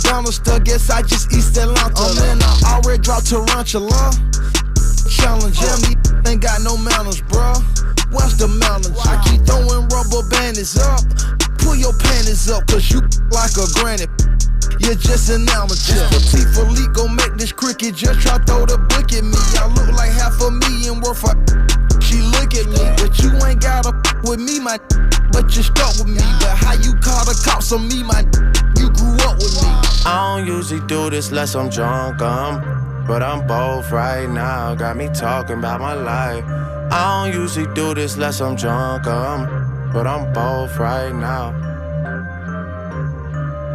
banister, guess I just East Atlanta. Man, I already dropped Tarantula. Challenger, me ain't got no manners, bruh. What's the manners? I keep throwing rubber bandits up. Pull your panties up, cause you like a granny. You're just an amateur. Petite Philippe gon' make this cricket just try throw the book at me. I look like $500,000 worth of. She look at me, but you ain't gotta with me, my. But you stuck with me. But how you call the cops on me, my? You grew up with me. I don't usually do this unless I'm drunk, but I'm both right now. Got me talking about my life. I don't usually do this unless I'm drunk, but I'm both right now.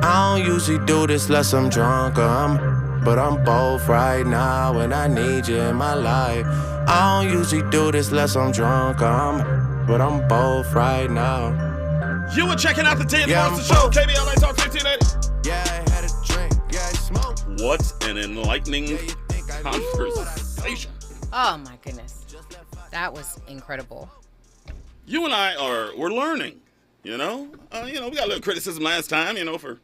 I don't usually do this unless I'm drunk, but I'm both right now, and I need you in my life. I don't usually do this unless I'm drunk, but I'm both right now. You were checking out the Dan Morrison Show, KBLA Talk 1580. Yeah, I had a drink, yeah, I smoked. What an enlightening conversation. Oh my goodness, that was incredible. You and we're learning. We got a little criticism last time, for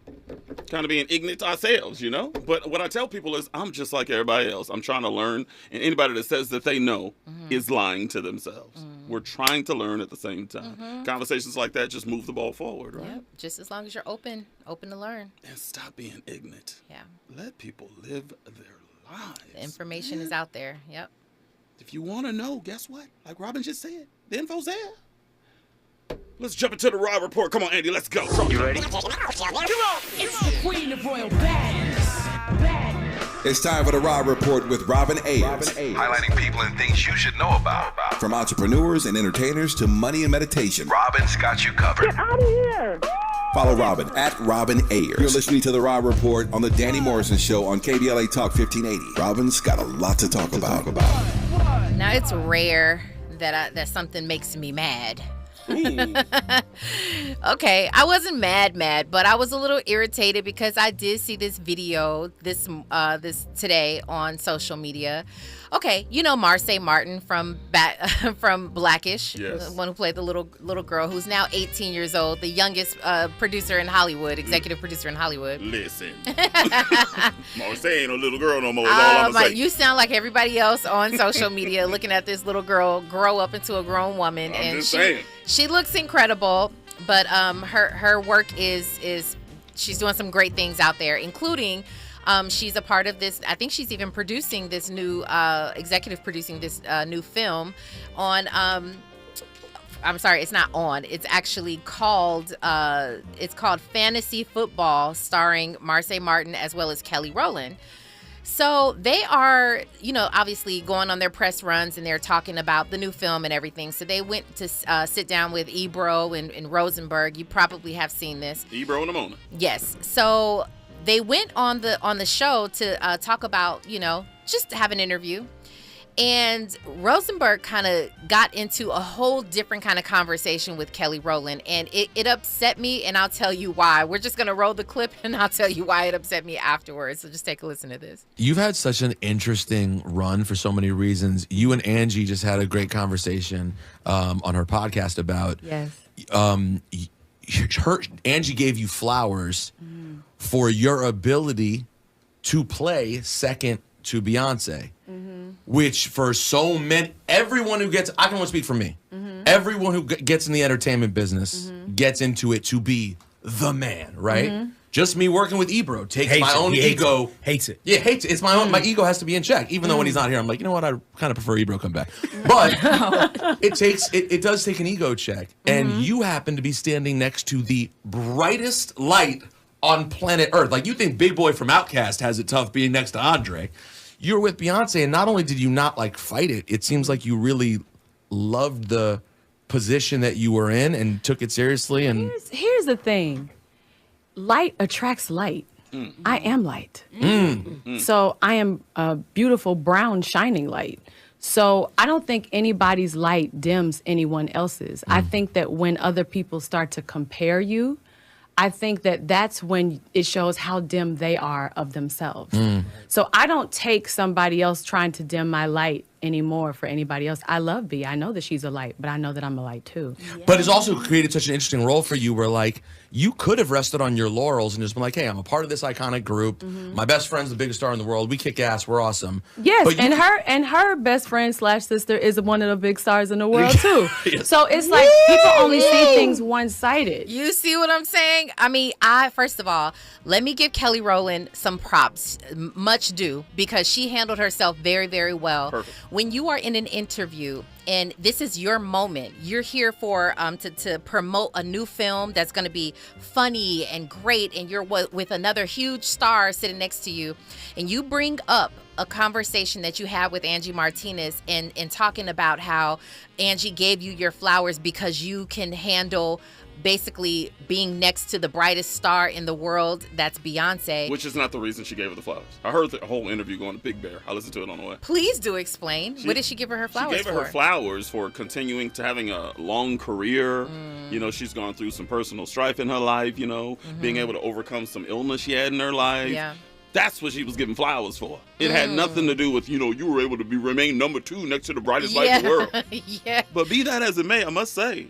kind of being ignorant ourselves, But what I tell people is I'm just like everybody else. I'm trying to learn, and anybody that says that they know is lying to themselves. We're trying to learn at the same time. Conversations like that just move the ball forward, right? Yep. Just as long as you're open to learn. And stop being ignorant. Yeah. Let people live their lives. The information is out there. Yep. If you want to know, guess what? Like Robin just said, the info's there. Let's jump into the Raw Report. Come on, Andy, let's go. You ready? Come on. It's the queen of royal badness. It's time for the Raw Report with Robin Ayers. Highlighting people and things you should know about. From entrepreneurs and entertainers to money and meditation. Robin's got you covered. Get out of here. Follow Robin at Robin Ayers. You're listening to the Raw Report on the Danny Morrison Show on KBLA Talk 1580. Robin's got a lot to talk about. Now, it's rare that something makes me mad. Okay, I wasn't mad, but I was a little irritated because I did see this video this today on social media. Okay, Marseille Martin from Blackish, yes. The one who played the little girl who's now 18 years old, the youngest producer in Hollywood, executive producer in Hollywood. Listen, Marseille ain't a little girl no more. Is all I'm gonna say. You sound like everybody else on social media looking at this little girl grow up into a grown woman, I'm and just saying. She looks incredible, but her work is she's doing some great things out there, including she's a part of this. I think she's even producing this new executive producing this new film on. I'm sorry, it's not on. It's actually called Fantasy Football, starring Marseille Martin as well as Kelly Rowland. So they are, obviously going on their press runs, and they're talking about the new film and everything. So they went to sit down with Ebro and Rosenberg. You probably have seen this. Ebro and Amona. Yes. So they went on the show to talk about, just to have an interview. And Rosenberg kind of got into a whole different kind of conversation with Kelly Rowland, and it upset me, and I'll tell you why. We're just going to roll the clip, and I'll tell you why it upset me afterwards. So just take a listen to this. You've had such an interesting run for so many reasons. You and Angie just had a great conversation on her podcast about Angie gave you flowers for your ability to play second to Beyonce. Which for so many, everyone who gets, I can only speak for me. Everyone who gets in the entertainment business gets into it to be the man, right? Just me working with Ebro takes my own ego. Hates it. Yeah, hates it. It's my own. My ego has to be in check. Even though when he's not here, I'm like, you know what? I kind of prefer Ebro come back. But it does take an ego check. And you happen to be standing next to the brightest light on planet Earth. Like, you think Big Boy from Outkast has it tough being next to Andre. You're with Beyonce, and not only did you not fight it, it seems like you really loved the position that you were in and took it seriously. And here's the thing: light attracts light. I am light, so I am a beautiful brown shining light. So I don't think anybody's light dims anyone else's. I think that when other people start to compare you, I think that that's when it shows how dim they are of themselves. So I don't take somebody else trying to dim my light anymore for anybody else. I love B. I know that she's a light, but I know that I'm a light too. But it's also created such an interesting role for you where you could have rested on your laurels and just been like, hey, I'm a part of this iconic group. My best friend's the biggest star in the world. We kick ass. We're awesome. Yes, But and her best friend / sister is one of the big stars in the world too. Yes. So it's like people only see things one-sided. You see what I'm saying? I mean, first of all, let me give Kelly Rowland some props, much due, because she handled herself very, very well. Perfect. When you are in an interview and this is your moment, you're here for to promote a new film that's going to be funny and great, and you're with another huge star sitting next to you, and you bring up a conversation that you had with Angie Martinez and talking about how Angie gave you your flowers because you can handle basically being next to the brightest star in the world, that's Beyonce. Which is not the reason she gave her the flowers. I heard the whole interview going to Big Bear. I listened to it on the way. Please do explain. What did she give her flowers for? She gave her flowers for continuing to having a long career. You know, she's gone through some personal strife in her life, you know, being able to overcome some illness she had in her life. Yeah. That's what she was giving flowers for. It had nothing to do with, you know, you were able to remain number 2 next to the brightest light in the world. Yeah. But be that as it may, I must say,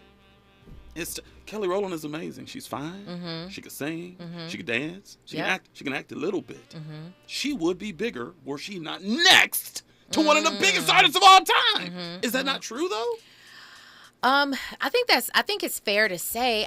Kelly Rowland is amazing. She's fine. She can sing. She can dance. She can act. She can act a little bit. She would be bigger were she not next to one of the biggest artists of all time. Is that not true though? I think it's fair to say.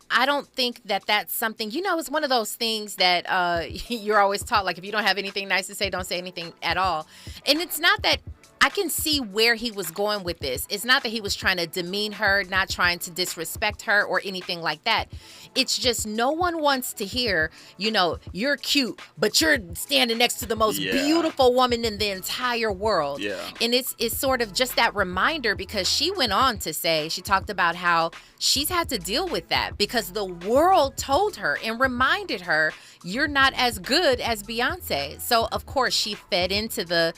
I don't think that that's something, you know, it's one of those things that you're always taught, like, if you don't have anything nice to say, don't say anything at all. And it's not that, I can see where he was going with this. It's not that he was trying to demean her, not trying to disrespect her or anything like that. It's just no one wants to hear, you know, you're cute, but you're standing next to the most beautiful woman in the entire world. Yeah. And it's sort of just that reminder, because she went on to say, she talked about how she's had to deal with that because the world told her and reminded her, you're not as good as Beyonce. So of course she fed into the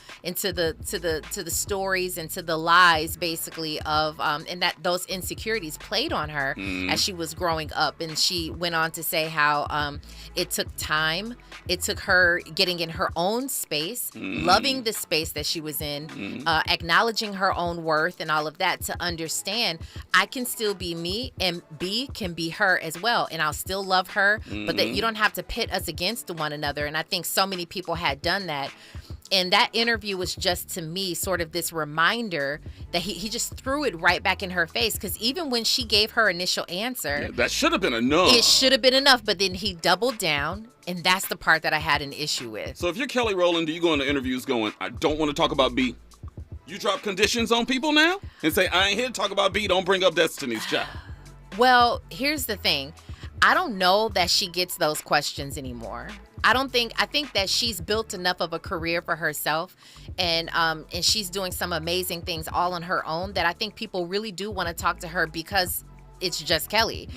stories and to the lies, basically, of and that those insecurities played on her as she was growing up. And she went on to say how it took time. It took her getting in her own space, loving the space that she was in, acknowledging her own worth and all of that, to understand I can still be me and B can be her as well. And I'll still love her, but that you don't have to pit us against one another. And I think so many people had done that. And that interview was just, to me, sort of this reminder that he just threw it right back in her face. Because even when she gave her initial answer, that should have been enough. It should have been enough. But then he doubled down. And that's the part that I had an issue with. So if you're Kelly Rowland, do you go into interviews going, I don't want to talk about B? You drop conditions on people now and say, I ain't here to talk about B. Don't bring up Destiny's Child. Well, here's the thing. I don't know that she gets those questions anymore. I think that she's built enough of a career for herself, and she's doing some amazing things all on her own, that I think people really do want to talk to her because it's just Kelly.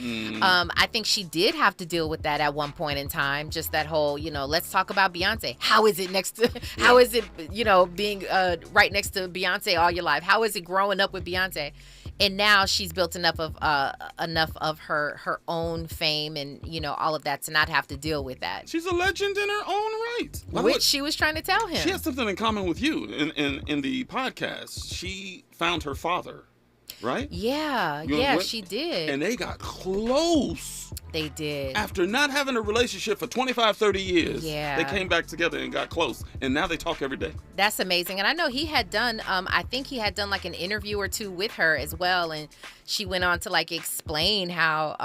I think she did have to deal with that at one point in time, just that whole, you know, let's talk about Beyonce. How is it you know, being right next to Beyonce all your life? How is it growing up with Beyonce? And now she's built enough of her own fame and, you know, all of that to not have to deal with that. She's a legend in her own right. Which she was trying to tell him. She has something in common with you in the podcast. She found her father, right? Yeah, she did. And they got close. They did. After not having a relationship for 25, 30 years, yeah, they came back together and got close. And now they talk every day. That's amazing. And I know he had done, I think he had done like an interview or two with her as well. And she went on to like explain how,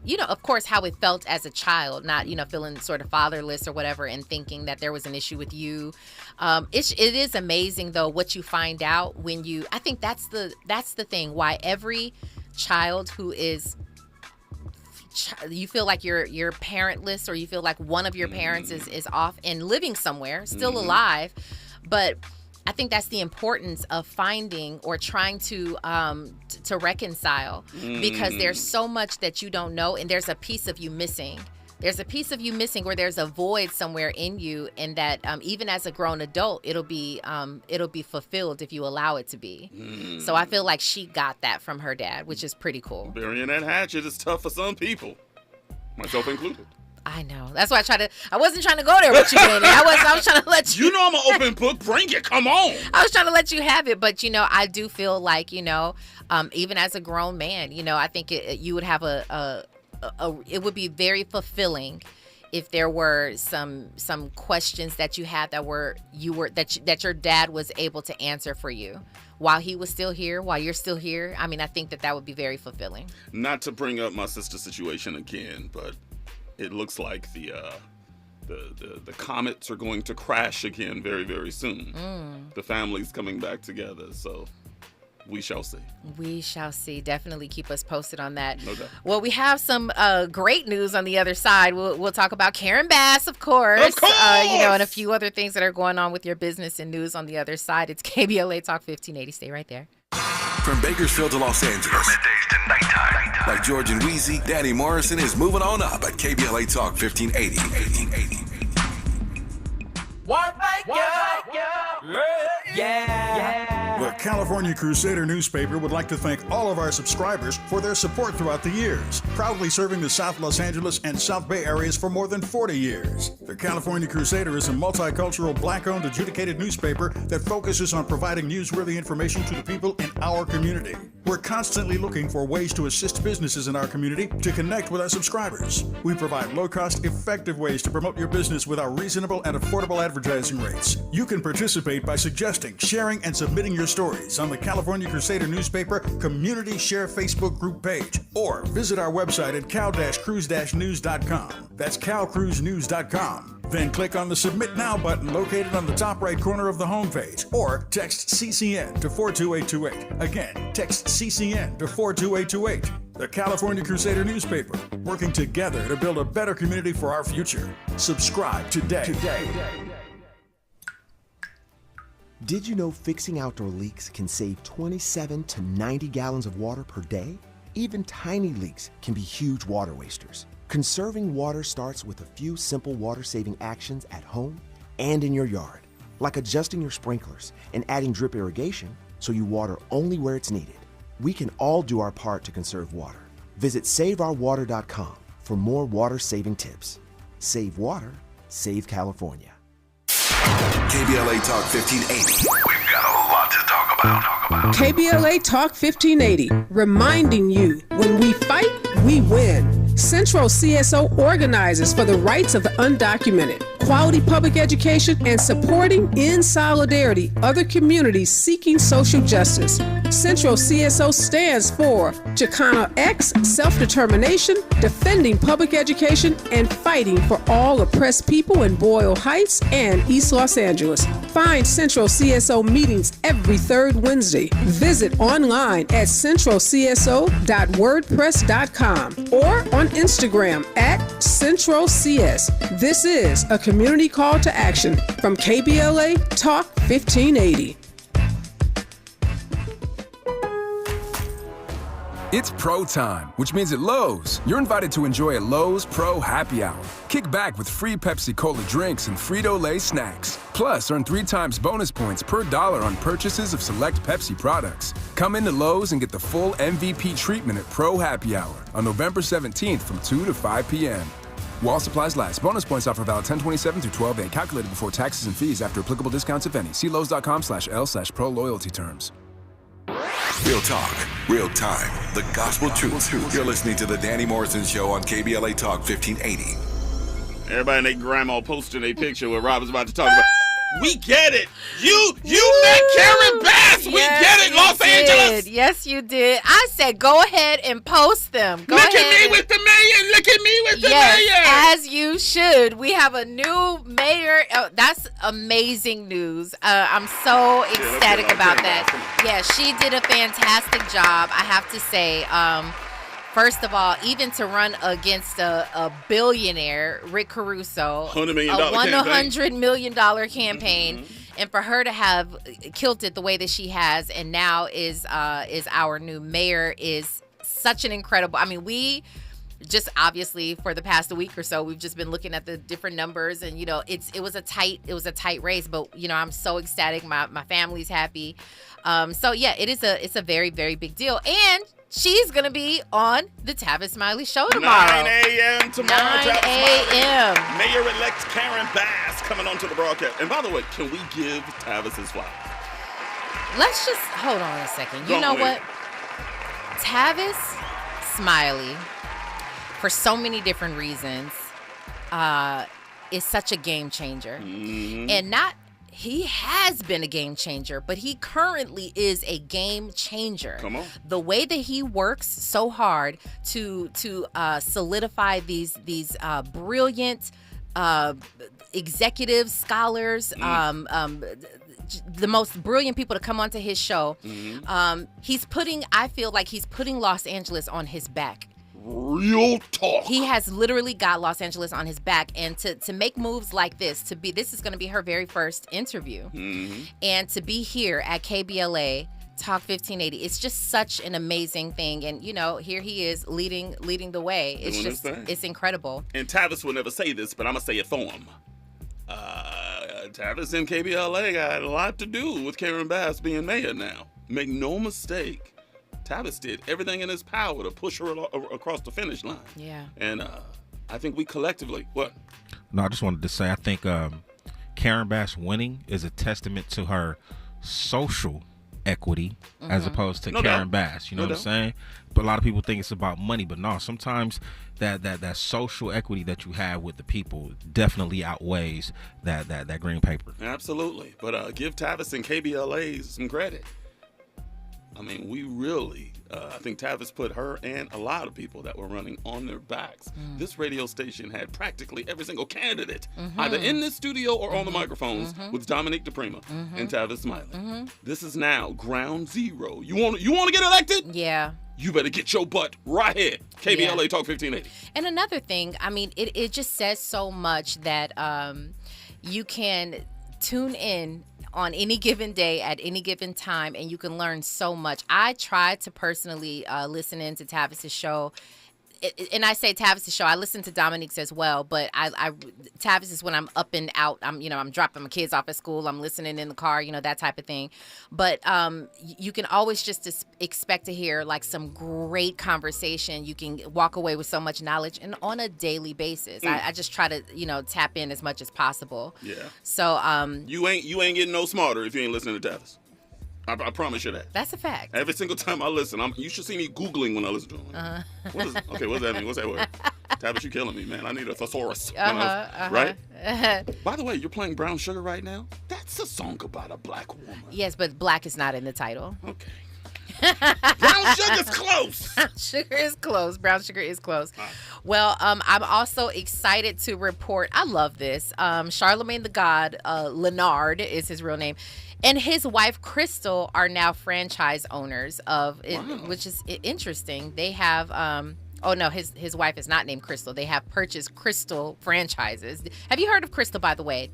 you know, of course, how it felt as a child, not, you know, feeling sort of fatherless or whatever and thinking that there was an issue with you. It is amazing, though, what you find out when you, I think that's the thing, why every child who is, you feel like you're parentless, or you feel like one of your parents is off and living somewhere, still alive. But I think that's the importance of finding or trying to reconcile, because there's so much that you don't know, and there's a piece of you missing. There's a piece of you missing, where there's a void somewhere in you, and that even as a grown adult, it'll be fulfilled if you allow it to be. So I feel like she got that from her dad, which is pretty cool. Burying that hatchet is tough for some people, myself included. I know. That's why I wasn't trying to go there with you, Danny. I was trying to let you. You know I'm an open book. Bring it. Come on. I was trying to let you have it, but, you know, I do feel like, you know, even as a grown man, you know, I think you would have a it would be very fulfilling if there were some questions that you had that your dad was able to answer for you while he was still here, while you're still here. I mean, I think that would be very fulfilling. Not to bring up my sister's situation again, but it looks like the comets are going to crash again very, very soon. The family's coming back together, so we shall see. We shall see. Definitely keep us posted on that. No doubt. Well, we have some great news on the other side. We'll talk about Karen Bass, of course. Of course! And a few other things that are going on with your business and news on the other side. It's KBLA Talk 1580. Stay right there. From Bakersfield to Los Angeles. From middays to nighttime. Like George and Wheezy, Danny Morrison is moving on up at KBLA Talk 1580. The California Crusader newspaper would like to thank all of our subscribers for their support throughout the years, proudly serving the South Los Angeles and South Bay areas for more than 40 years. The California Crusader is a multicultural, black-owned, adjudicated newspaper that focuses on providing newsworthy information to the people in our community. We're constantly looking for ways to assist businesses in our community to connect with our subscribers. We provide low-cost, effective ways to promote your business with our reasonable and affordable advertising rates. You can participate by suggesting, sharing, and submitting your stories on the California Crusader newspaper Community Share Facebook group page, or visit our website at cal-cruise-news.com. That's calcruisenews.com. Then click on the Submit Now button located on the top right corner of the homepage, or text CCN to 42828. Again, text CCN to 42828. The California Crusader newspaper, working together to build a better community for our future. Subscribe today. Did you know fixing outdoor leaks can save 27 to 90 gallons of water per day? Even tiny leaks can be huge water wasters. Conserving water starts with a few simple water-saving actions at home and in your yard, like adjusting your sprinklers and adding drip irrigation so you water only where it's needed. We can all do our part to conserve water. Visit SaveOurWater.com for more water-saving tips. Save water, save California. KBLA Talk 1580. We've got a lot to talk about. KBLA Talk 1580, reminding you, when we fight, we win. Central CSO organizes for the rights of the undocumented, quality public education, and supporting in solidarity other communities seeking social justice. Central CSO stands for Chicano X, self-determination, defending public education, and fighting for all oppressed people in Boyle Heights and East Los Angeles. Find Central CSO meetings every third Wednesday. Visit online at centralcso.wordpress.com or on Instagram at CentralCS. This is a community call to action from KBLA Talk 1580. It's Pro Time, which means at Lowe's, you're invited to enjoy a Lowe's Pro Happy Hour. Kick back with free Pepsi Cola drinks and Frito-Lay snacks. Plus, earn 3 times bonus points per dollar on purchases of select Pepsi products. Come into Lowe's and get the full MVP treatment at Pro Happy Hour on November 17th from 2 to 5 p.m. While supplies last. Bonus points offer valid 10/27 through 12/8. Calculated before taxes and fees after applicable discounts, if any. See Lowes.com/L/pro loyalty terms. Real talk, real time, the gospel truth. You're listening to the Danny Morrison Show on KBLA Talk 1580. Everybody and their grandma posting a picture where Rob was about to talk about. We get it. You met Karen Bass. We get it, Los Angeles. Yes, you did. I said go ahead and post them. Look at me with the mayor. Look at me with the mayor. As you should. We have a new mayor. Oh, that's amazing news. I'm so ecstatic about that. Yeah, she did a fantastic job, I have to say. First of all, even to run against a billionaire, Rick Caruso, $100 million $100 million campaign, and for her to have killed it the way that she has, and now is our new mayor, is such an incredible. I mean, we just obviously for the past week or so, we've just been looking at the different numbers, and it was a tight race, but I'm so ecstatic. My family's happy. So yeah, it's a very, very big deal, and she's going to be on the Tavis Smiley Show tomorrow. 9 a.m. tomorrow. 9 a.m. Mayor-elect Karen Bass coming onto the broadcast. And by the way, can we give Tavis his flowers? Let's just hold on a second. You know what? Tavis Smiley, for so many different reasons, is such a game changer. And he has been a game changer, but he currently is a game changer. Come on. The way that he works so hard to solidify these brilliant executives, scholars, the most brilliant people to come onto his show. I feel like he's putting Los Angeles on his back. Real talk. He has literally got Los Angeles on his back, and to make moves like this, this is going to be her very first interview, and to be here at KBLA Talk 1580, it's just such an amazing thing. And here he is leading the way. It's incredible. And Tavis will never say this, but I'm gonna say it for him. Tavis and KBLA got a lot to do with Karen Bass being mayor now. Make no mistake. Tavis did everything in his power to push her across the finish line. Yeah. And I think we collectively, what? No, I just wanted to say, I think Karen Bass winning is a testament to her social equity as opposed to Karen Bass. You know what I'm saying? But a lot of people think it's about money, but no, sometimes that social equity that you have with the people definitely outweighs that green paper. Absolutely. But give Tavis and KBLA some credit. I mean, we really, I think Tavis put her and a lot of people that were running on their backs. This radio station had practically every single candidate, either in this studio or on the microphones, with Dominique DePrima and Tavis Smiley. This is now ground zero. You want to get elected? Yeah. You better get your butt right here. KBLA Talk 1580. And another thing, I mean, it just says so much that you can tune in on any given day at any given time, and you can learn so much. I try to personally listen into Tavis's show. And I say Tavis's show. I listen to Dominique's as well, but Tavis is when I'm up and out. I'm dropping my kids off at school. I'm listening in the car, that type of thing. But you can always just expect to hear like some great conversation. You can walk away with so much knowledge, and on a daily basis. I just try to tap in as much as possible. Yeah. So you ain't getting no smarter if you ain't listening to Tavis. I promise you that. That's a fact. Every single time I listen, you should see me Googling when I listen to him. What's that mean? What's that word? Tavis, you killing me, man. I need a thesaurus. Right? By the way, you're playing Brown Sugar right now? That's a song about a black woman. Yes, but black is not in the title. Okay. Brown Sugar's close. Brown Sugar is close. Brown Sugar is close. Well, I'm also excited to report, I love this. Charlemagne the God, Leonard is his real name, and his wife Crystal are now franchise owners of it, which is interesting. They have his wife is not named Crystal. They have purchased Crystal franchises. Have you heard of Crystal, by the way?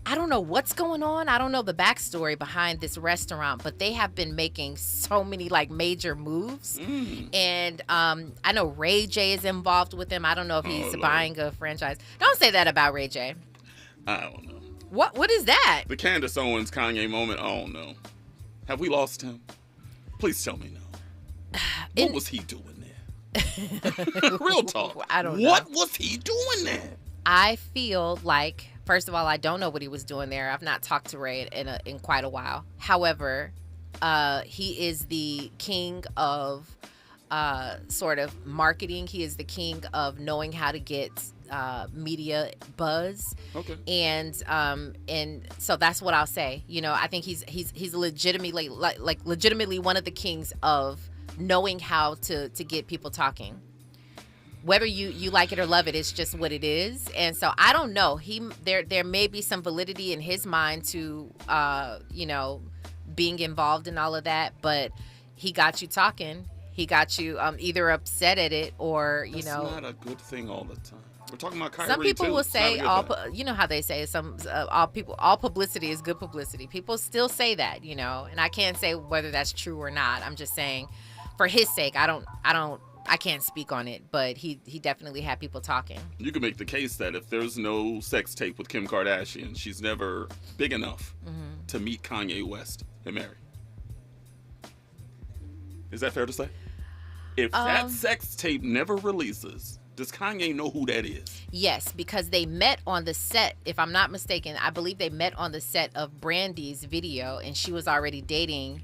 I don't know what's going on. I don't know the backstory behind this restaurant, but they have been making so many like major moves. And I know Ray J is involved with them. I don't know if he's buying a franchise. Don't say that about Ray J. I don't know. What is that? The Candace Owens Kanye moment. I don't know. Have we lost him? Please tell me no. What was he doing there? Real talk. I don't know. What was he doing there? I feel like, first of all, I don't know what he was doing there. I've not talked to Ray in quite a while. However, he is the king of sort of marketing. He is the king of knowing how to get media buzz. Okay. And so that's what I'll say. I think he's legitimately legitimately one of the kings of knowing how to get people talking. Whether you like it or love it, it's just what it is. And so I don't know. There may be some validity in his mind to being involved in all of that, but he got you talking. He got you either upset at it or That's not a good thing all the time. We're talking about Kyrie. Some people too. will say how they say all publicity is good publicity. People still say that, and I can't say whether that's true or not. I'm just saying, for his sake, I can't speak on it, but he definitely had people talking. You can make the case that if there's no sex tape with Kim Kardashian, she's never big enough to meet Kanye West and marry. Is that fair to say? If that sex tape never releases, does Kanye know who that is? Yes, because they met on the set, if I'm not mistaken. I believe they met on the set of Brandy's video, and she was already dating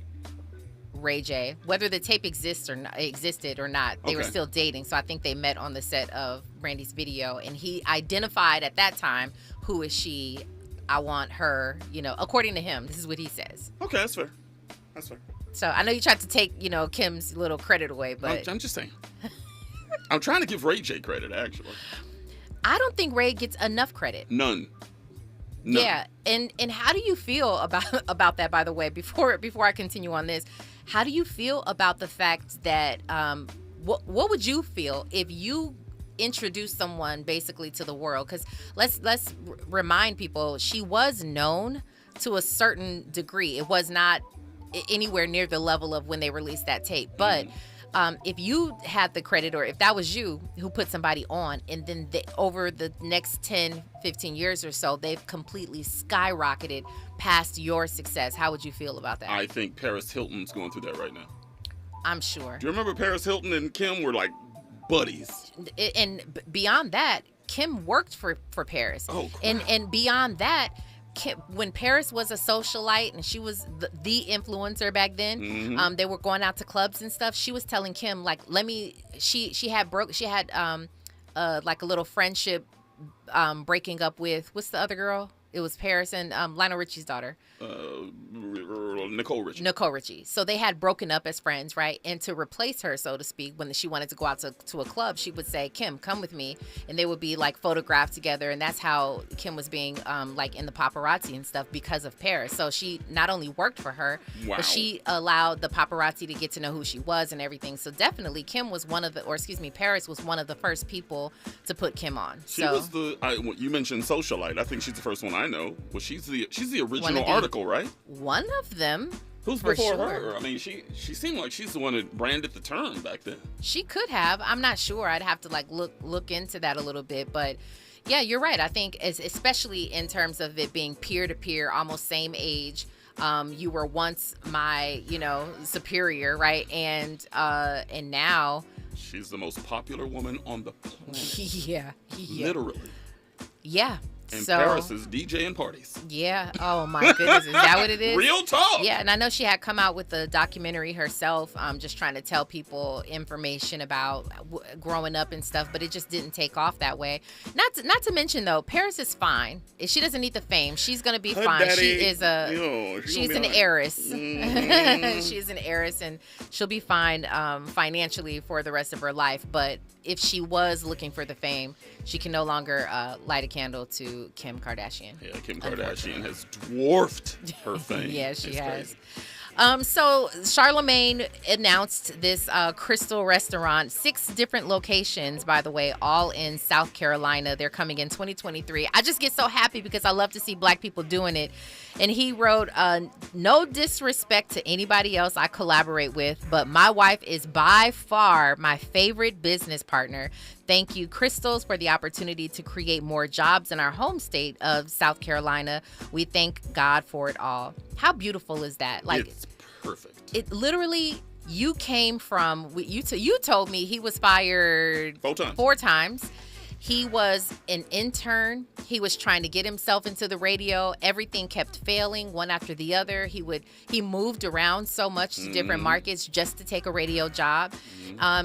Ray J. Whether the tape existed or not, they were still dating. So I think they met on the set of Brandy's video, and he identified at that time, who is she? I want her. According to him, this is what he says. Okay, that's fair. That's fair. So I know you tried to take Kim's little credit away, but I'm just saying. I'm trying to give Ray J credit, actually. I don't think Ray gets enough credit. None. Yeah, and how do you feel about that? By the way, before I continue on this, how do you feel about the fact that what would you feel if you introduced someone basically to the world? Because let's remind people, she was known to a certain degree. It was not anywhere near the level of when they released that tape, but. If you had the credit, or if that was you who put somebody on, and then over the next 10, 15 years or so, they've completely skyrocketed past your success, how would you feel about that? I think Paris Hilton's going through that right now. I'm sure. Do you remember Paris Hilton and Kim were like buddies? And beyond that, Kim worked for Paris. Oh, crap. And beyond that, when Paris was a socialite and she was the influencer back then, they were going out to clubs and stuff. She was telling Kim, like, she had like a little friendship breaking up with, what's the other girl? It was Paris and Lionel Richie's daughter. Nicole Richie. Nicole Richie. So they had broken up as friends, right? And to replace her, so to speak, when she wanted to go out to a club, she would say, Kim, come with me. And they would be like photographed together. And that's how Kim was being like in the paparazzi and stuff because of Paris. So she not only worked for her, but she allowed the paparazzi to get to know who she was and everything. So definitely Kim was Paris was one of the first people to put Kim on. She was you mentioned socialite. I think she's the first one I know. Well, she's the original article, right? One of them. Who's before her? I mean, she seemed like she's the one that branded the term back then. She could have. I'm not sure. I'd have to like look into that a little bit. But yeah, you're right. I think especially in terms of it being peer to peer, almost same age. You were once my, superior, right? And now she's the most popular woman on the planet. Yeah. Literally. Yeah. And Paris is DJing parties. Yeah. Oh, my goodness. Is that what it is? Real talk. Yeah. And I know she had come out with a documentary herself, just trying to tell people information about growing up and stuff, but it just didn't take off that way. Not to mention, though, Paris is fine. If she doesn't need the fame, she's going to be fine. Daddy, she is she's an heiress. Mm-hmm. She's an heiress, and she'll be fine financially for the rest of her life. But if she was looking for the fame, she can no longer light a candle to Kim Kardashian. Yeah, Kim Kardashian has dwarfed her fame. Yeah, she has. Crazy. So Charlamagne announced this Crystal restaurant, 6 different locations, by the way, all in South Carolina. They're coming in 2023. I just get so happy because I love to see Black people doing it. And he wrote, no disrespect to anybody else I collaborate with, but my wife is by far my favorite business partner. Thank you, Crystals, for the opportunity to create more jobs in our home state of South Carolina. We thank God for it all. How beautiful is that? Like, it's perfect. It literally, you came from, you told me he was fired 4 times. He was an intern. He was trying to get himself into the radio. Everything kept failing, one after the other. He moved around so much to different markets just to take a radio job.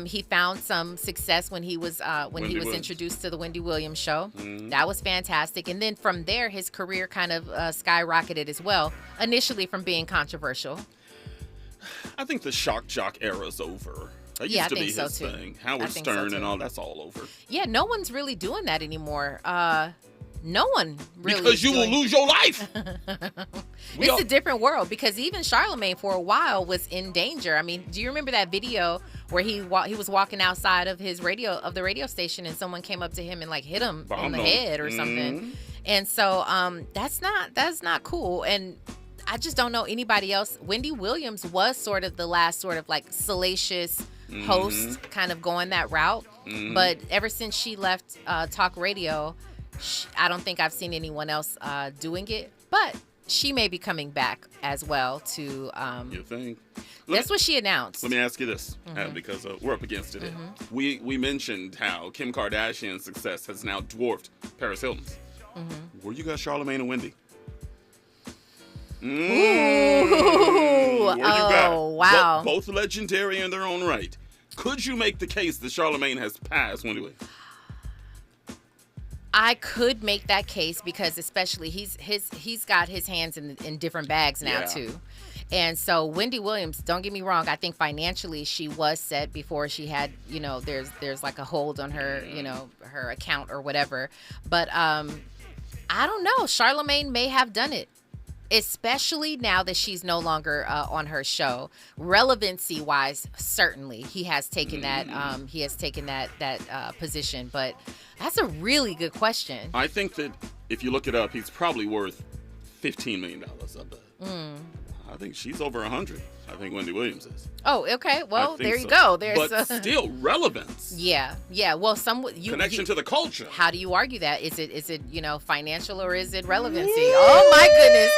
He found some success when he was introduced to the Wendy Williams show. That was fantastic. And then from there, his career kind of skyrocketed as well. Initially from being controversial. I think the shock jock era's over. That used to be his thing. Howard Stern and all that's all over. Yeah, no one's really doing that anymore. No one really. Because you will lose your life. It's a different world, because even Charlamagne for a while was in danger. I mean, do you remember that video where he was walking outside of the radio station, and someone came up to him and like hit him on the head or something? And so that's not cool. And I just don't know anybody else. Wendy Williams was sort of the last sort of like salacious host, kind of going that route. But ever since she left talk radio, I don't think I've seen anyone else doing it. But she may be coming back as well to. You think? That's what she announced. Let me ask you this, because we're up against it. We mentioned how Kim Kardashian's success has now dwarfed Paris Hilton's. Were you guys Charlamagne and Wendy? Ooh, where you got it. Wow. Both legendary in their own right. Could you make the case that Charlamagne has passed Wendy Williams? I could make that case because especially he's got his hands in different bags now too. And so Wendy Williams, don't get me wrong, I think financially she was set before she had, there's like a hold on her, her account or whatever. But I don't know. Charlamagne may have done it, especially now that she's no longer on her show. Relevancy wise, certainly he has taken that position. But that's a really good question. I think that if you look it up, he's probably worth $15 million of that. I think she's over 100. I think Wendy Williams is. Oh, okay. Well, there you go. But still relevance. Yeah. Well, connection to the culture. How do you argue that? Is it financial or is it relevancy? Oh my goodness!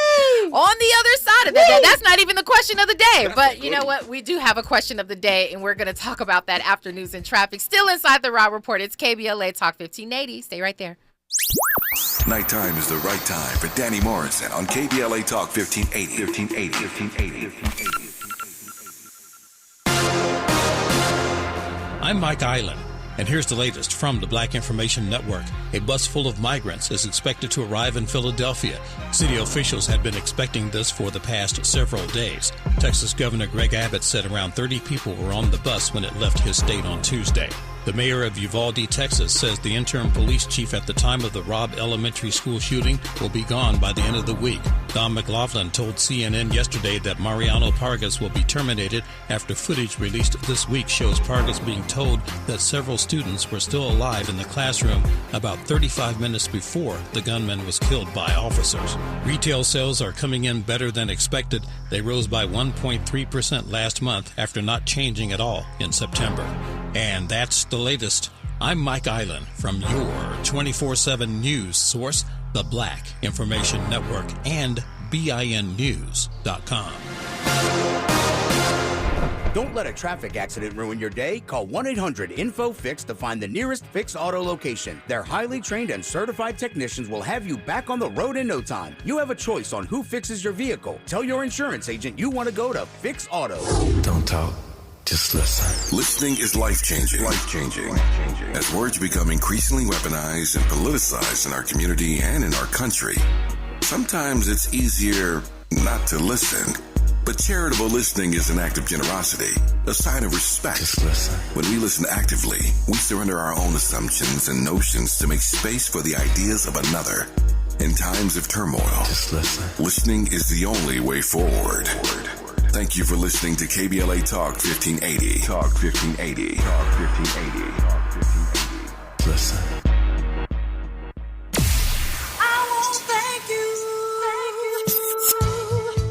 On the other side of that, that's not even the question of the day. But you know what? We do have a question of the day, and we're going to talk about that after news and traffic. Still inside the Raw Report. It's KBLA Talk 1580. Stay right there. Nighttime is the right time for Danny Morrison on KBLA Talk 1580. I'm Mike Island, and here's the latest from the Black Information Network. A bus full of migrants is expected to arrive in Philadelphia. City officials had been expecting this for the past several days. Texas Governor Greg Abbott said around 30 people were on the bus when it left his state on Tuesday. The mayor of Uvalde, Texas, says the interim police chief at the time of the Robb Elementary School shooting will be gone by the end of the week. Don McLaughlin told CNN yesterday that Mariano Pargas will be terminated after footage released this week shows Pargas being told that several students were still alive in the classroom about 35 minutes before the gunman was killed by officers. Retail sales are coming in better than expected. They rose by 1.3% last month after not changing at all in September. And that's the latest. I'm Mike Island from your 24/7 news source, the Black Information Network, and BINnews.com. Don't let a traffic accident ruin your day. Call 1-800-INFO-FIX to find the nearest Fix Auto location. Their highly trained and certified technicians will have you back on the road in no time. You have a choice on who fixes your vehicle. Tell your insurance agent you want to go to Fix Auto. Don't talk. Just listen. Listening is life-changing. As words become increasingly weaponized and politicized in our community and in our country, sometimes it's easier not to listen. But charitable listening is an act of generosity, a sign of respect. Just listen. When we listen actively, we surrender our own assumptions and notions to make space for the ideas of another. In times of turmoil, just listen. Listening is the only way forward. Thank you for listening to KBLA Talk 1580. Talk 1580. Talk 1580. Talk 1580. Listen. I won't thank you.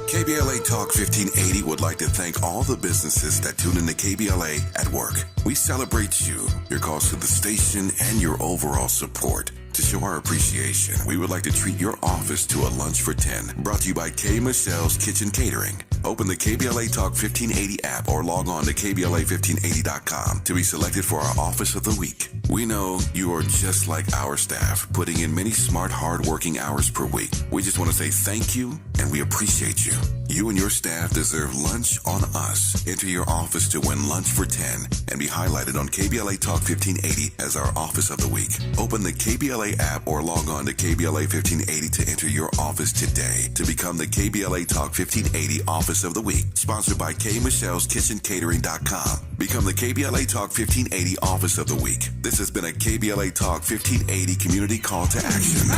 KBLA Talk 1580 would like to thank all the businesses that tune into KBLA at work. We celebrate you, your calls to the station, and your overall support. To show our appreciation, we would like to treat your office to a lunch for 10. Brought to you by K. Michelle's Kitchen Catering. Open the KBLA Talk 1580 app or log on to KBLA1580.com to be selected for our Office of the Week. We know you are just like our staff, putting in many smart, hard-working hours per week. We just want to say thank you, and we appreciate you. You and your staff deserve lunch on us. Enter your office to win lunch for 10 and be highlighted on KBLA Talk 1580 as our Office of the Week. Open the KBLA app or log on to KBLA 1580 to enter your office today to become the KBLA Talk 1580 Office of the Week. Sponsored by K. Michelle's Kitchen Catering.com. Become the KBLA Talk 1580 Office of the Week. This has been a KBLA Talk 1580 community call to action.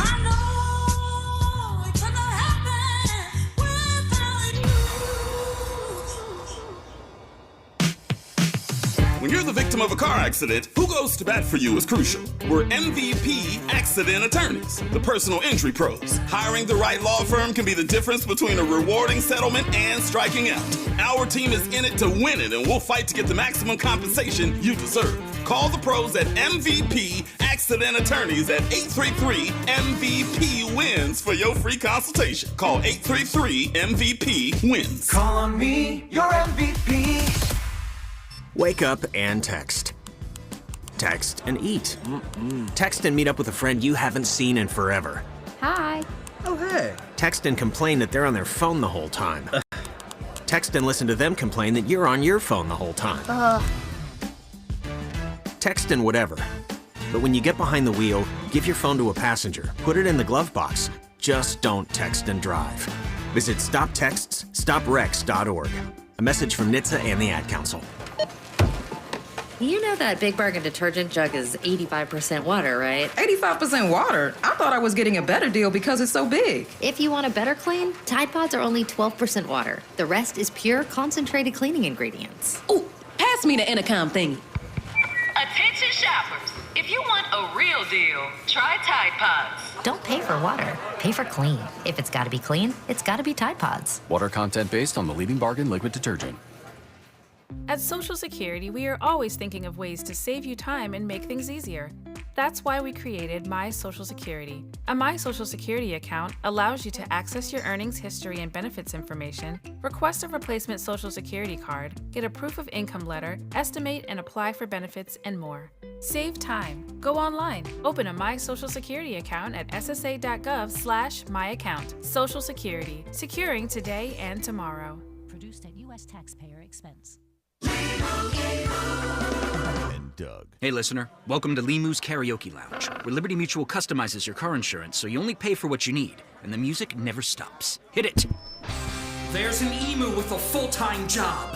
When you're the victim of a car accident, who goes to bat for you is crucial. We're MVP Accident Attorneys, the personal injury pros. Hiring the right law firm can be the difference between a rewarding settlement and striking out. Our team is in it to win it, and we'll fight to get the maximum compensation you deserve. Call the pros at MVP Accident Attorneys at 833-MVP-WINS for your free consultation. Call 833-MVP-WINS. Call on me, your MVP. Wake up and text. Text and eat. Text and meet up with a friend you haven't seen in forever. Hi. Oh, hey. Text and complain that they're on their phone the whole time. Text and listen to them complain that you're on your phone the whole time. Text and whatever. But when you get behind the wheel, give your phone to a passenger. Put it in the glove box. Just don't text and drive. Visit StopTextsStopWrecks.org. A message from NHTSA and the Ad Council. You know that Big Bargain detergent jug is 85% water, right? 85% water? I thought I was getting a better deal because it's so big. If you want a better clean, Tide Pods are only 12% water. The rest is pure, concentrated cleaning ingredients. Ooh, pass me the intercom thingy. Attention shoppers. If you want a real deal, try Tide Pods. Don't pay for water. Pay for clean. If it's got to be clean, it's got to be Tide Pods. Water content based on the leading bargain liquid detergent. At Social Security, we are always thinking of ways to save you time and make things easier. That's why we created My Social Security. A My Social Security account allows you to access your earnings history and benefits information, request a replacement Social Security card, get a proof of income letter, estimate and apply for benefits, and more. Save time. Go online. Open a My Social Security account at ssa.gov/myaccount. Social Security. Securing today and tomorrow. Produced at U.S. taxpayer expense. And Doug. Hey, listener. Welcome to Limu's Karaoke Lounge, where Liberty Mutual customizes your car insurance so you only pay for what you need, and the music never stops. Hit it. There's an emu with a full-time job.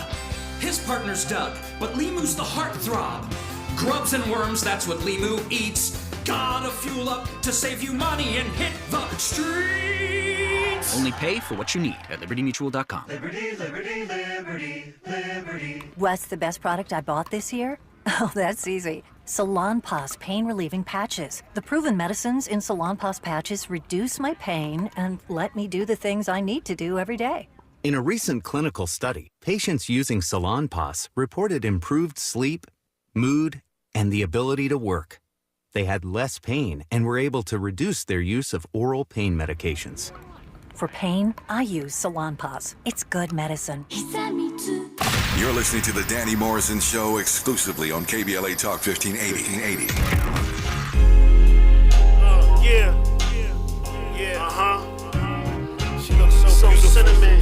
His partner's Doug, but Limu's the heartthrob. Grubs and worms, that's what Limu eats. Gotta fuel up to save you money and hit the streets. Only pay for what you need at libertymutual.com. Liberty, liberty, liberty, liberty. What's the best product I bought this year? Oh, that's easy. Salonpas pain-relieving patches. The proven medicines in Salonpas patches reduce my pain and let me do the things I need to do every day. In a recent clinical study, patients using Salonpas reported improved sleep, mood, and the ability to work. They had less pain and were able to reduce their use of oral pain medications. For pain, I use Salonpas. It's good medicine. You're listening to the Danny Morrison Show exclusively on KBLA Talk 1580. Yeah. She looks so cinnamon.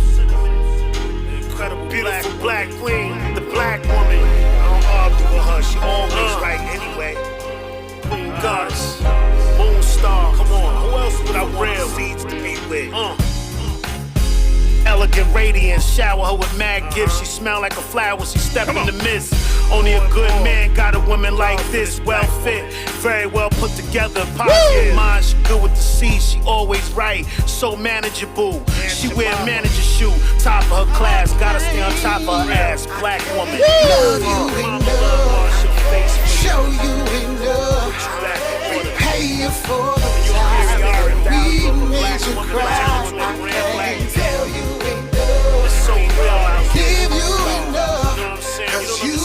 Incredible, beautiful black queen, the black woman. I don't argue with her. She always right anyway. Queen goddess, moon star. Come on, who else would I want seeds to be with? Elegant radiance, shower her with mad gifts. She smell like a flower when she step in the mist. Only a good man got a woman like this, well fit, very well put together. Positive mind, she good with the C, she always right, so manageable. She wear manager shoe, top of her class, gotta stay on top of her ass. Black woman, love you enough, show you enough, pay you for the time we made you cry. I can't tell you enough, give you enough, 'cause you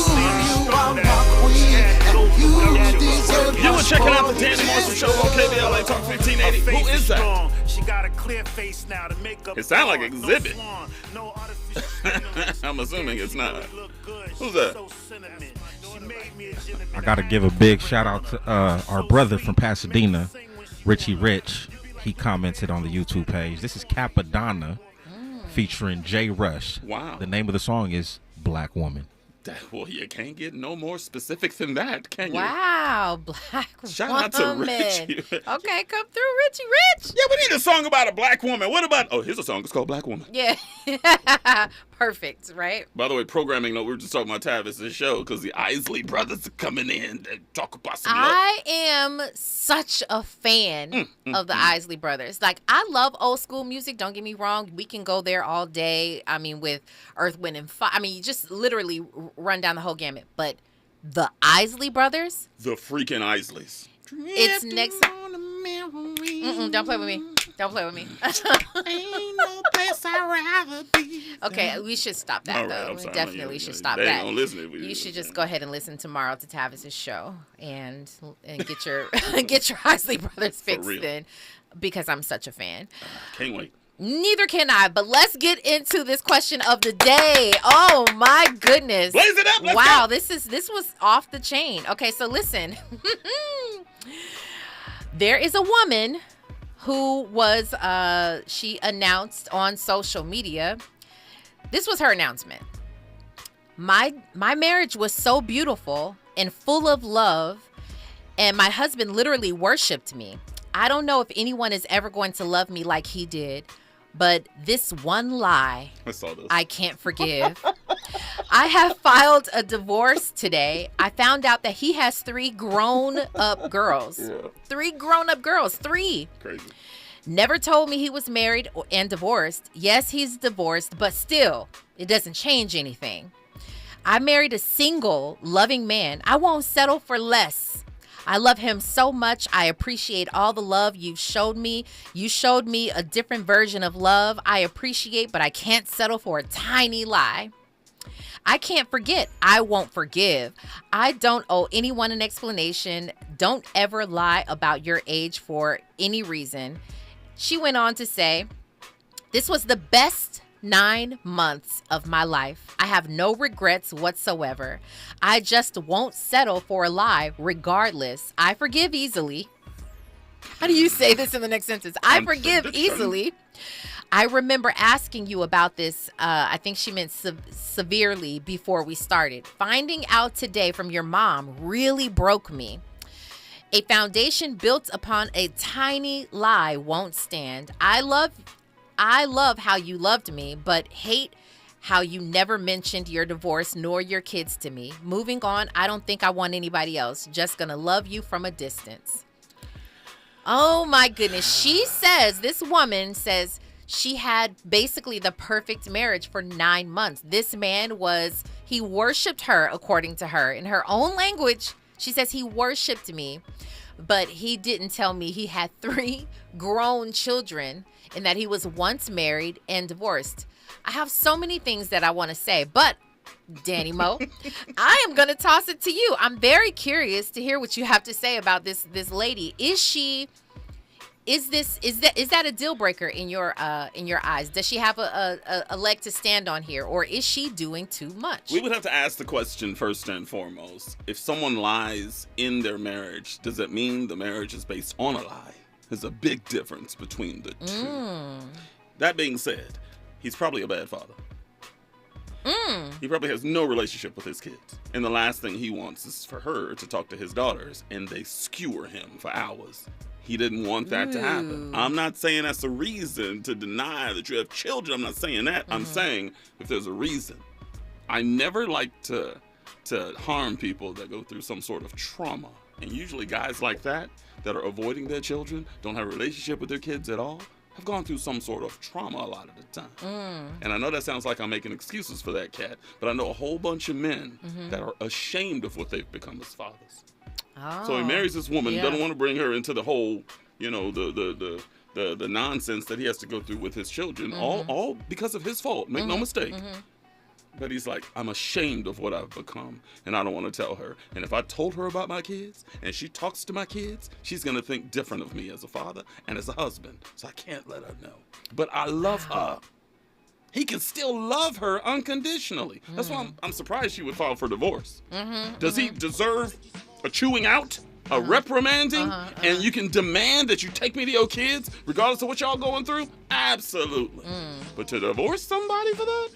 are my queen, and you deserve. You were checking out the Danny Morrison Show on KBLA Talk 1580. Who is that? She got a clear face now to make up. It sounds like Exhibit. I'm assuming it's not. Who's that? I gotta give a big shout out to our brother from Pasadena, Richie Rich. He commented on the YouTube page. This is Capadonna featuring Jay Rush. Wow. The name of the song is Black Woman. Well, you can't get no more specific than that, can you? Wow, Black Shout Woman. out to Richie. Okay, come through, Richie Rich. Yeah, we need a song about a black woman. What about... Oh, here's a song. It's called Black Woman. Yeah. Perfect, right? By the way, programming note, we were just talking about Tavis's show because the Isley brothers are coming in to talk about some I am such a fan of the Isley brothers. Like, I love old school music. Don't get me wrong. We can go there all day. I mean, with Earth, Wind, and Fire. I mean, you just literally run down the whole gamut. But the Isley brothers. The freaking Isleys. It's next. Don't play with me. Don't play with me. Ain't no place I'd rather be. Okay, we should stop that, All right, though. I'm sorry. Definitely should stop They that. ain't gonna listen if we You do should that. just go ahead and listen tomorrow to Tavis's show and get your get your Isley brothers fixed real. then, because I'm such a fan. Can't wait. Neither can I, but let's get into this question of the day. Oh my goodness. Blaze it up, let's wow, go. this was off the chain. Okay, so listen. There is a woman who was she announced on social media This was her announcement. My marriage was so beautiful and full of love, and my husband literally worshiped me. I don't know if anyone is ever going to love me like he did, but this one lie I can't forgive. I have filed a divorce today. I found out that he has 3 grown-up girls. Yeah. 3 grown-up girls. 3. Crazy. Never told me he was married and divorced. Yes, he's divorced, but still, it doesn't change anything. I married a single, loving man. I won't settle for less. I love him so much. I appreciate all the love you've showed me. You showed me a different version of love I appreciate, but I can't settle for a tiny lie. I can't forget. I won't forgive. I don't owe anyone an explanation. Don't ever lie about your age for any reason. She went on to say, this was the best 9 months of my life. I have no regrets whatsoever. I just won't settle for a lie regardless. I forgive easily. How do you say this in the next sentence? I forgive easily. I remember asking you about this, I think she meant severely before we started. Finding out today from your mom really broke me. A foundation built upon a tiny lie won't stand. I love how you loved me, but hate how you never mentioned your divorce nor your kids to me. Moving on, I don't think I want anybody else. Just gonna love you from a distance. Oh my goodness. This woman says she had basically the perfect marriage for 9 months. This man he worshiped her, according to her. In her own language, she says he worshiped me, but he didn't tell me he had 3 grown children and that he was once married and divorced. I have so many things that I want to say, but Danny Mo, I am going to toss it to you. I'm very curious to hear what you have to say about this lady. Is that a deal breaker in your eyes? Does she have a leg to stand on here, or is she doing too much? We would have to ask the question first and foremost. If someone lies in their marriage, does it mean the marriage is based on a lie? There's a big difference between the two. That being said, he's probably a bad father. He probably has no relationship with his kids. And the last thing he wants is for her to talk to his daughters and they skewer him for hours. He didn't want that to happen. I'm not saying that's a reason to deny that you have children. I'm not saying that. I'm saying if there's a reason. I never like to harm people that go through some sort of trauma. And usually guys like that are avoiding their children, don't have a relationship with their kids at all, have gone through some sort of trauma a lot of the time. And I know that sounds like I'm making excuses for that cat, but I know a whole bunch of men that are ashamed of what they've become as fathers. So he marries this woman, doesn't want to bring her into the whole, the nonsense that he has to go through with his children, all because of his fault. Make no mistake. But he's like, I'm ashamed of what I've become, and I don't want to tell her. And if I told her about my kids, and she talks to my kids, she's going to think different of me as a father and as a husband. So I can't let her know. But I love her. He can still love her unconditionally. That's why I'm surprised she would file for divorce. Does he deserve a chewing out, a reprimanding, and you can demand that you take me to your kids regardless of what y'all going through? Absolutely. But to divorce somebody for that?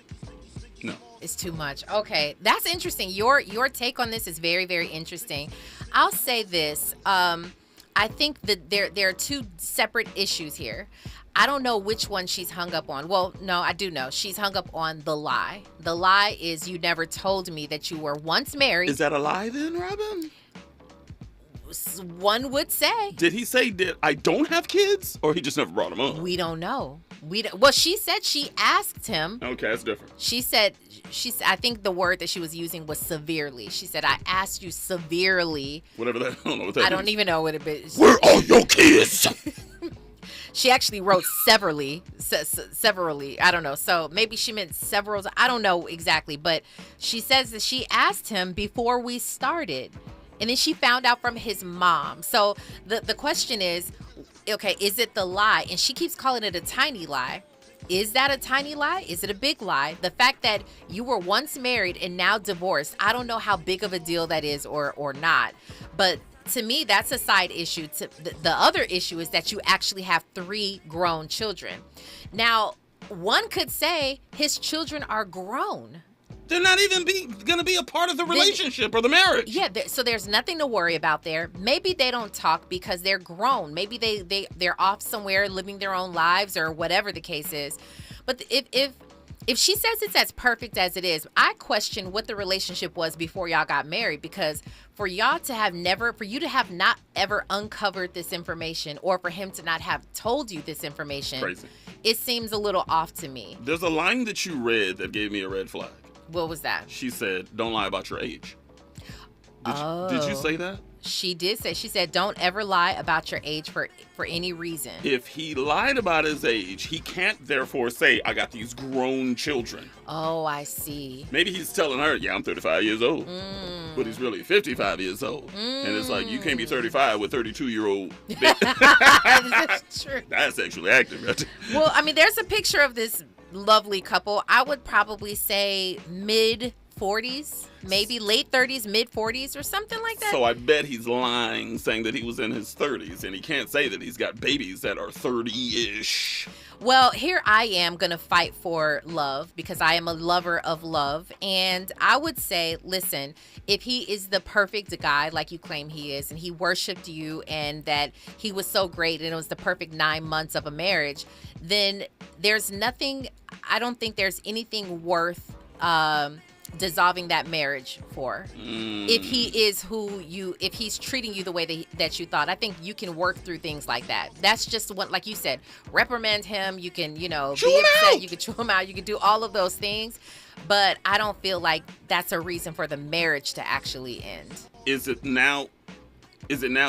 No. It's too much. Okay, that's interesting. Your take on this is very, very interesting. I'll say this. I think that there are 2 separate issues here. I don't know which one she's hung up on. Well, no, I do know. She's hung up on the lie. The lie is you never told me that you were once married. Is that a lie then, Robin? One would say. Did he say that I don't have kids, or he just never brought them up? We don't know. Well, she said she asked him. Okay, that's different. She said, I think the word that she was using was severely. She said, I asked you severely. Whatever that, I don't know what that is. I don't even know what it is. Where are your kids? She actually wrote severally. Severally. I don't know. So maybe she meant several. I don't know exactly. But she says that she asked him before we started. And then she found out from his mom. So the question is, okay, is it the lie? And she keeps calling it a tiny lie. Is that a tiny lie? Is it a big lie? The fact that you were once married and now divorced, I don't know how big of a deal that is or not. But to me, that's a side issue. The other issue is that you actually have 3 grown children. Now, one could say his children are grown. They're not even going to be a part of the relationship or the marriage. Yeah, so there's nothing to worry about there. Maybe they don't talk because they're grown. Maybe they're off somewhere living their own lives or whatever the case is. But if she says it's as perfect as it is, I question what the relationship was before y'all got married, because for you to have not ever uncovered this information, or for him to not have told you this information, Crazy. It seems a little off to me. There's a line that you read that gave me a red flag. What was that? She said, "Don't lie about your age." Did you say that? She did say. She said, "Don't ever lie about your age for any reason." If he lied about his age, he can't therefore say, "I got these grown children." Oh, I see. Maybe he's telling her, "Yeah, I'm 35 years old," but he's really 55 years old, and it's like, you can't be 35 with 32-year-old. That's true. That's sexually active, right? Well, I mean, there's a picture of this lovely couple. I would probably say mid-40s, maybe late 30s, mid-40s, or something like that. So I bet he's lying, saying that he was in his 30s, and he can't say that he's got babies that are 30-ish. Well, here I am going to fight for love, because I am a lover of love. And I would say, listen, if he is the perfect guy like you claim he is, and he worshiped you, and that he was so great and it was the perfect 9 months of a marriage, then there's nothing, I don't think there's anything worth dissolving that marriage for. If he is if he's treating you the way that you thought, I think you can work through things like that. That's just what, like you said, reprimand him. You can, be upset. You can chew him out. You can do all of those things. But I don't feel like that's a reason for the marriage to actually end. Is it now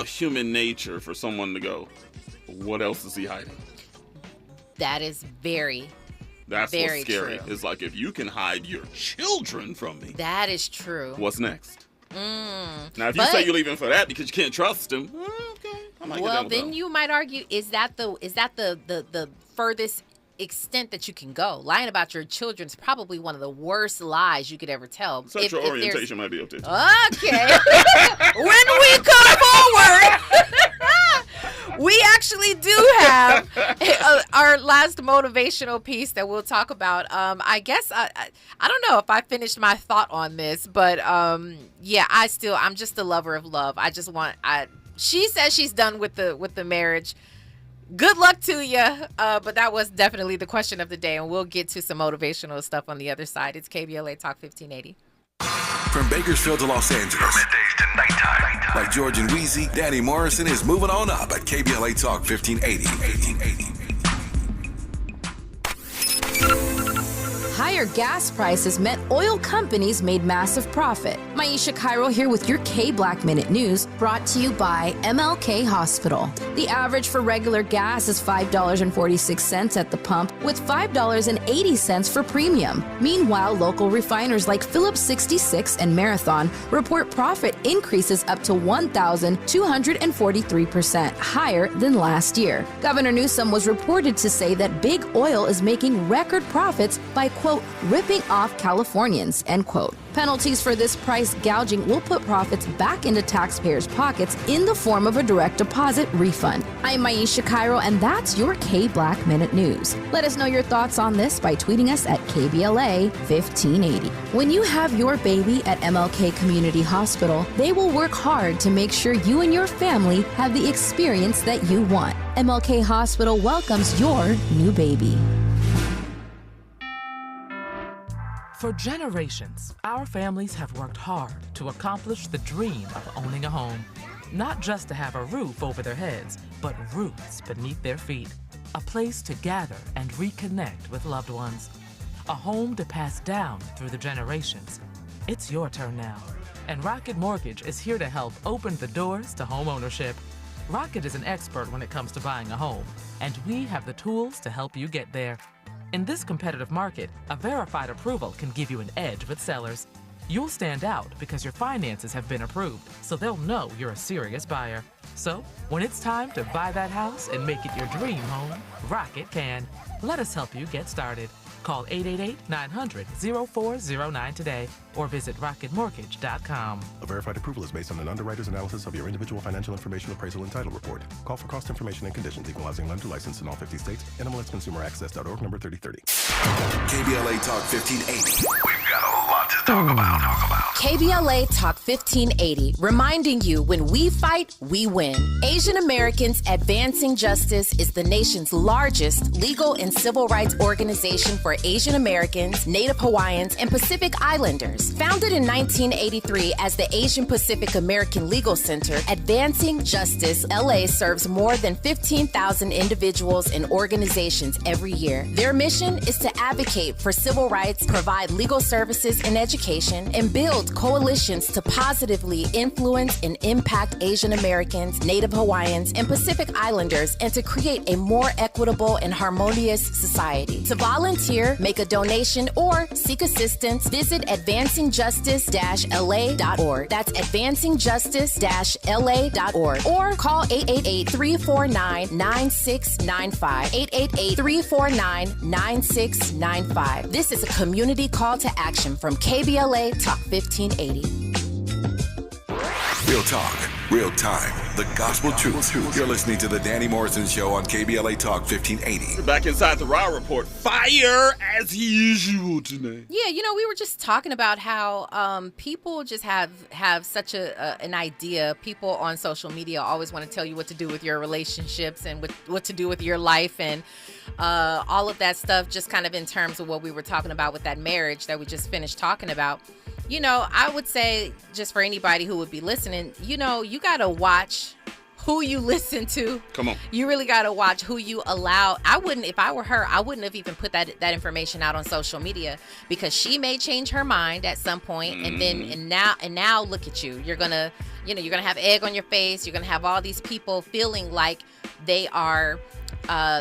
human nature for someone to go, what else is he hiding? That is That's very what's scary. true. It's like, if you can hide your children from me. That is true. What's next? Now, if you say you're leaving for that because you can't trust him, okay. I might get down with then that. you might argue, is that the furthest extent that you can go? Lying about your children is probably one of the worst lies you could ever tell. Sexual orientation might be up there. Okay. When we come forward, we actually do have our last motivational piece that we'll talk about. I guess I don't know if I finished my thought on this, but yeah, I'm just a lover of love. She says she's done with the marriage. Good luck to you. But that was definitely the question of the day, and we'll get to some motivational stuff on the other side. It's KBLA Talk 1580. From Bakersfield to Los Angeles. From middays to nighttime. Like George and Wheezy, Danny Morrison is moving on up at KBLA Talk 1580. Higher gas prices meant oil companies made massive profit. Maisha Cairo here with your K-Black Minute News, brought to you by MLK Hospital. The average for regular gas is $5.46 at the pump, with $5.80 for premium. Meanwhile, local refiners like Phillips 66 and Marathon report profit increases up to 1,243% higher than last year. Governor Newsom was reported to say that big oil is making record profits by, quote, ripping off Californians, end quote. Penalties for this price gouging will put profits back into taxpayers' pockets in the form of a direct deposit refund. I'm Maisha Cairo, and that's your K-Black Minute News. Let us know your thoughts on this by tweeting us at KBLA 1580. When you have your baby at MLK Community Hospital, they will work hard to make sure you and your family have the experience that you want. MLK Hospital welcomes your new baby. For generations, our families have worked hard to accomplish the dream of owning a home. Not just to have a roof over their heads, but roots beneath their feet. A place to gather and reconnect with loved ones. A home to pass down through the generations. It's your turn now. And Rocket Mortgage is here to help open the doors to home ownership. Rocket is an expert when it comes to buying a home, and we have the tools to help you get there. In this competitive market, a verified approval can give you an edge with sellers. You'll stand out because your finances have been approved, so they'll know you're a serious buyer. So, when it's time to buy that house and make it your dream home, Rocket can. Let us help you get started. Call 888-900-0409 today or visit rocketmortgage.com. A verified approval is based on an underwriter's analysis of your individual financial information appraisal and title report. Call for cost information and conditions. Equalizing lender license in all 50 states. NMLSconsumeraccess.org number 3030. KBLA Talk 1580. We've got a lot to talk about. KBLA Talk 1580, reminding you when we fight, we win. Asian Americans Advancing Justice is the nation's largest legal and civil rights organization for Asian Americans, Native Hawaiians, and Pacific Islanders. Founded in 1983 as the Asian Pacific American Legal Center, Advancing Justice LA serves more than 15,000 individuals and organizations every year. Their mission is to advocate for civil rights, provide legal services and education, and build coalitions to positively influence and impact Asian Americans, Native Hawaiians, and Pacific Islanders, and to create a more equitable and harmonious society. To volunteer, make a donation, or seek assistance, visit advancingjustice-la.org. That's advancingjustice-la.org. Or call 888-349-9695. 888-349-9695. This is a community call to action from KBLA Talk 1580. Real talk, real time, the gospel truth. You're listening to the Danny Morrison Show on KBLA Talk 1580. We're back inside the Raw Report. Fire as usual tonight. Yeah, we were just talking about how people just have such an idea. People on social media always want to tell you what to do with your relationships and what to do with your life and all of that stuff, just kind of in terms of what we were talking about with that marriage that we just finished talking about. I would say, just for anybody who would be listening, you got to watch who you listen to. Come on. You really got to watch who you allow. If I were her, I wouldn't have even put that information out on social media, because she may change her mind at some point, and now look at you. You're going to, you're going to have egg on your face. You're going to have all these people feeling like they are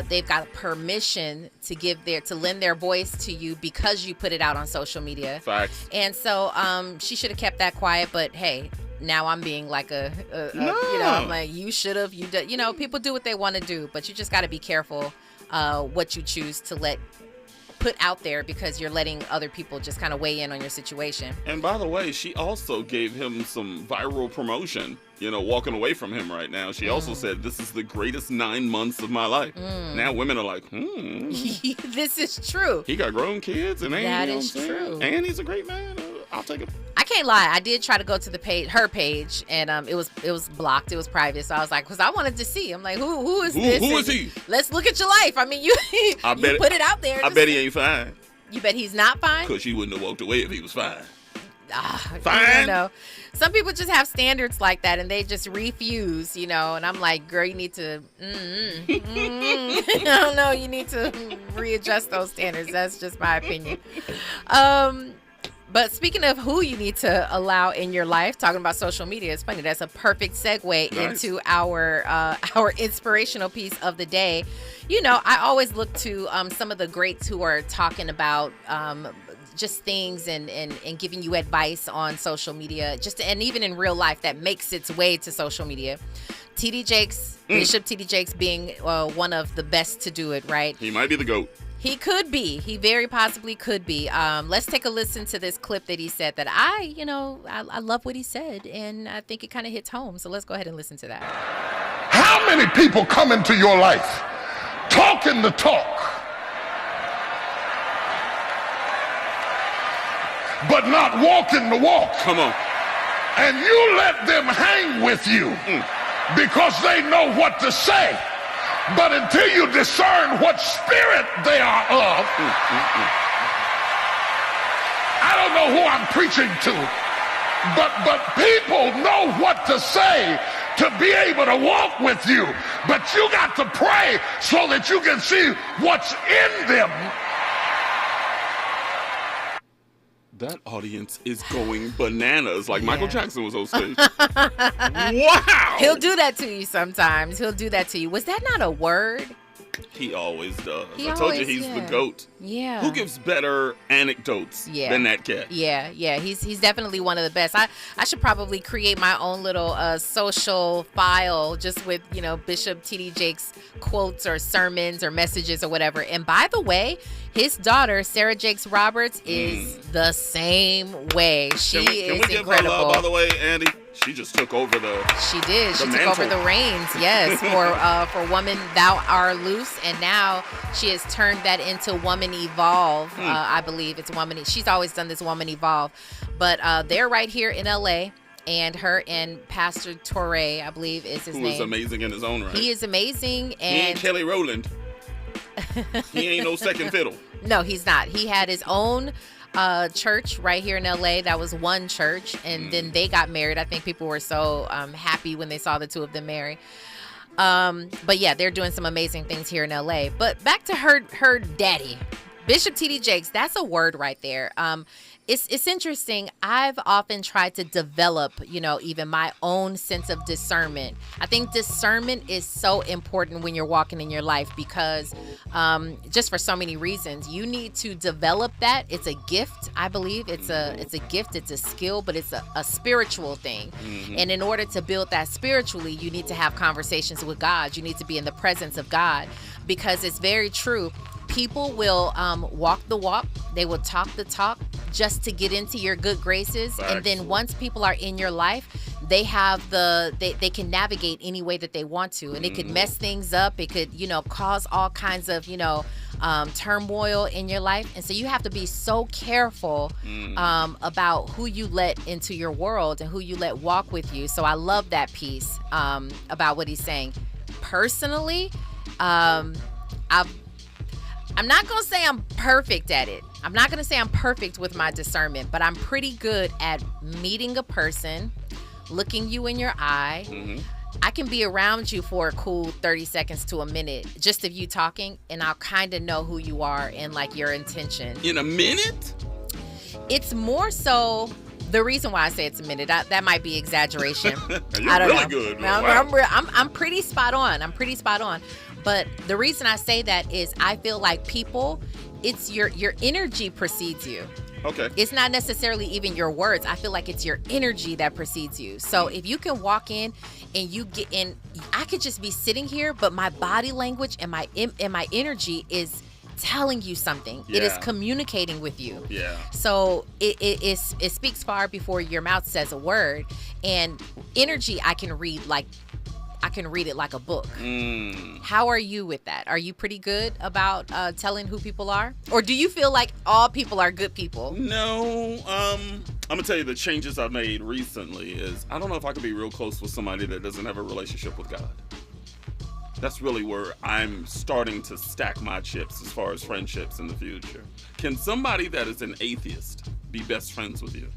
they've got permission to lend their voice to you because you put it out on social media. Facts. And so she should have kept that quiet, but hey, now I'm being like I'm like, you should have, people do what they want to do, but you just got to be careful what you choose to put out there, because you're letting other people just kind of weigh in on your situation. And by the way, she also gave him some viral promotion, walking away from him right now. She also said, this is the greatest 9 months of my life. Now women are like, This is true. He got grown kids, and that is true. And he's a great man. I'll take it. I can't lie. I did try to go to her page, and it was blocked. It was private. So I was like, because I wanted to see. I'm like, who is this? Who is he? Let's look at your life. I mean, you put it out there. I bet he ain't fine. You bet he's not fine? Because she wouldn't have walked away if he was fine. Fine. Some people just have standards like that, and they just refuse, and I'm like, girl, you need to, I don't know, you need to readjust those standards. That's just my opinion. But speaking of who you need to allow in your life, talking about social media, it's funny. That's a perfect segue into our inspirational piece of the day. I always look to some of the greats who are talking about just things and giving you advice on social media, and even in real life that makes its way to social media. T.D. Jakes, Bishop T.D. Jakes being one of the best to do it, right? He might be the GOAT. He could be. He very possibly could be. Let's take a listen to this clip that he said that I love what he said, and I think it kind of hits home. So let's go ahead and listen to that. How many people come into your life talking the talk, but not walking the walk? Come on. And you let them hang with you because they know what to say. But until you discern what spirit they are of, I don't know who I'm preaching to, but people know what to say to be able to walk with you. But you got to pray so that you can see what's in them. That audience is going bananas, like Michael Jackson was on stage. Wow! He'll do that to you sometimes. He'll do that to you. Was that not a word? He always does. He I told you always- he's the yeah. GOAT. Yeah. Who gives better anecdotes than that cat? Yeah. He's definitely one of the best. I should probably create my own little social file just with, Bishop T.D. Jakes quotes or sermons or messages or whatever. And by the way, his daughter, Sarah Jakes Roberts, is the same way. She Can is we give incredible. her love, by the way, Andy? She just took over the. She did. She took mantle. over the reins, yes, for Woman Thou Art Loose, and now she has turned that into Woman Evolve. I believe it's Woman. She's always done this Woman Evolve, but they're right here in LA, and her and Pastor Torre, I believe, is his name. Who is amazing in his own right. He is amazing, He ain't and Kelly Rowland. He ain't no second fiddle. no, he's not. He had his own church right here in LA. That was one church, and then they got married. I think people were so happy when they saw the two of them marry. But yeah, they're doing some amazing things here in LA. But back to her daddy, Bishop T.D. Jakes. That's a word right there. It's interesting. I've often tried to develop, even my own sense of discernment. I think discernment is so important when you're walking in your life because just for so many reasons. You need to develop that. It's a gift, I believe. It's a gift, it's a skill, but it's a spiritual thing. Mhm. And in order to build that spiritually, you need to have conversations with God. You need to be in the presence of God because it's very true. People will walk the walk. They will talk the talk just to get into your good graces. Facts. And then once people are in your life, they have they can navigate any way that they want to. And it could mess things up. It could, cause all kinds of, turmoil in your life. And so you have to be so careful about who you let into your world and who you let walk with you. So I love that piece about what he's saying. Personally, I'm not going to say I'm perfect at it. I'm not going to say I'm perfect with my discernment, but I'm pretty good at meeting a person, looking you in your eye. Mm-hmm. I can be around you for a cool 30 seconds to a minute, just of you talking, and I'll kind of know who you are and like your intention. In a minute? It's more so. The reason why I say it's a minute, that might be exaggeration. You're I don't really know. good. Wow. I'm pretty spot on. But the reason I say that is I feel like people, it's your energy precedes you. Okay. It's not necessarily even your words. I feel like it's your energy that precedes you. So if you can walk in and you get in, I could just be sitting here, but my body language and my energy is telling you something. It is Yeah. communicating with you. Yeah. So it speaks far before your mouth says a word. And energy, I can read it like a book. How are you with that? Are you pretty good about telling who people are? Or do you feel like all people are good people? No. I'm going to tell you the changes I've made recently is I don't know if I could be real close with somebody that doesn't have a relationship with God. That's really where I'm starting to stack my chips as far as friendships in the future. Can somebody that is an atheist be best friends with you?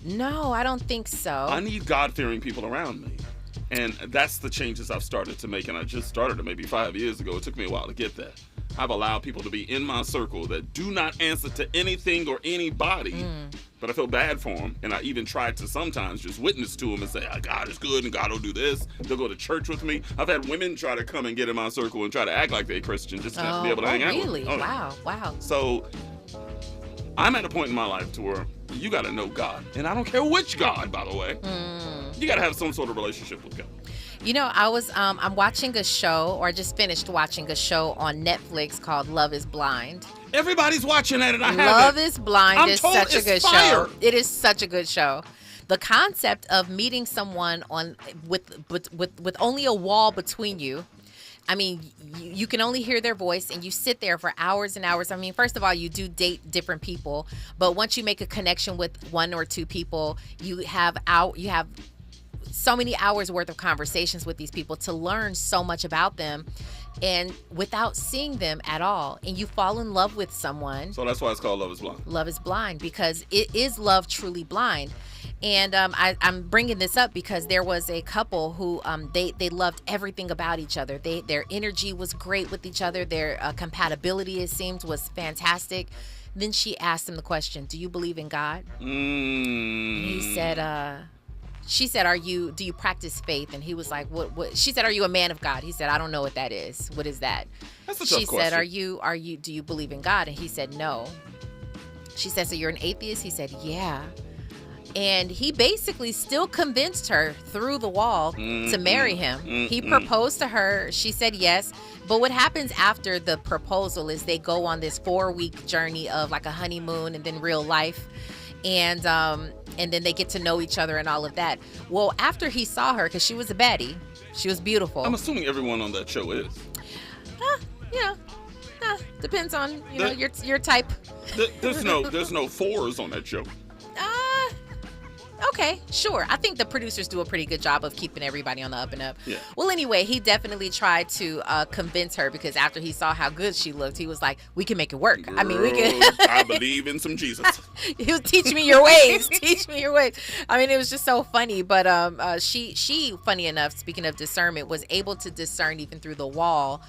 No, I don't think so. I need God-fearing people around me. And that's the changes I've started to make. And I just started it maybe 5 years ago. It took me a while to get that. I've allowed people to be in my circle that do not answer to anything or anybody. But I feel bad for them. And I even tried to sometimes just witness to them and say, God is good and God will do this. They'll go to church with me. I've had women try to come and get in my circle and try to act like they're Christian just to be able to hang out with me. Really? Wow. So I'm at a point in my life to where you got to know God. And I don't care which God, by the way. You got to have some sort of relationship with God. I'm watching a show, or I just finished watching a show on Netflix called Love is Blind. Everybody's watching it and I haven't. Love is Blind is such a good fire. show. It is such a good show. The concept of meeting someone with only a wall between you. I mean, you can only hear their voice and you sit there for hours and hours. I mean, first of all, you do date different people, but once you make a connection with one or two people, you have so many hours worth of conversations with these people to learn so much about them and without seeing them at all. And you fall in love with someone. So that's why it's called Love is Blind. Love is blind because it is love truly blind. And I'm bringing this up because there was a couple who they loved everything about each other. Their energy was great with each other. Their compatibility, it seemed, was fantastic. Then she asked him the question, do you believe in God? And he said, she said, do you practice faith? And he was like, what? She said, are you a man of God? He said, I don't know what that is. What is that? That's a tough question. Said, do you believe in God? And he said, no. She said, so you're an atheist? He said, yeah. And he basically still convinced her through the wall to marry him. He proposed to her. She said yes. But what happens after the proposal is they go on this 4-week journey of like a honeymoon and then real life. And then they get to know each other and all of that. Well, after he saw her, because she was a baddie, she was beautiful. I'm assuming everyone on that show is. Depends on your type. There's no fours on that show. Okay, sure. I think the producers do a pretty good job of keeping everybody on the up and up. Yeah. Well, anyway, he definitely tried to convince her because after he saw how good she looked, he was like, we can make it work. Girl, I mean, we can. I believe in some Jesus. He was, teach me your ways. Teach me your ways. I mean, it was just so funny. But she, funny enough, speaking of discernment, was able to discern even through the wall.